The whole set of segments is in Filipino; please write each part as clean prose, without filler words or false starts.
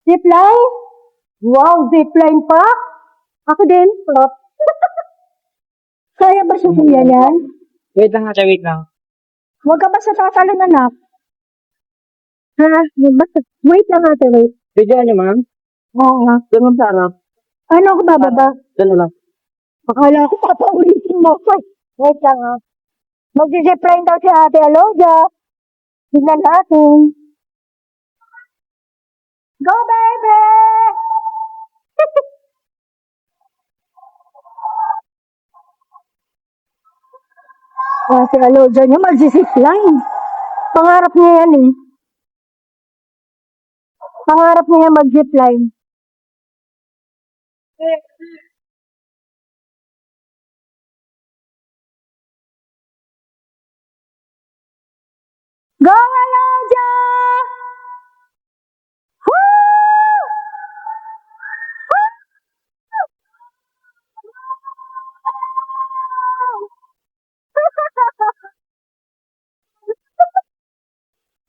Zipline? Wow, zipline pa? Ako din, plot. Kaya ba susuya yan? Wait lang ate, wait lang. Huwag ka basta tatalon, anak. Ha? Basta, wait lang ate, wait. Video niyo ma'am? Oo nga. Doon sa harap. Ano ako bababa? Doon lang. Akala ko papaulitin mo ko. Wait lang ha. Magsi-zipline daw si ate Aloja. Tignan natin. Go baby! Si Aloja niya magsi-zipline. Pangarap niya yan eh. Pangarap niya mag-zipline. Go Aloja! Woo!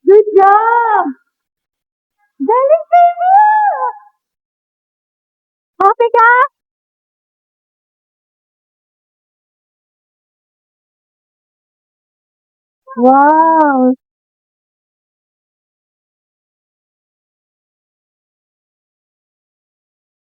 Good job! Galing baby! Happy ka? Wow!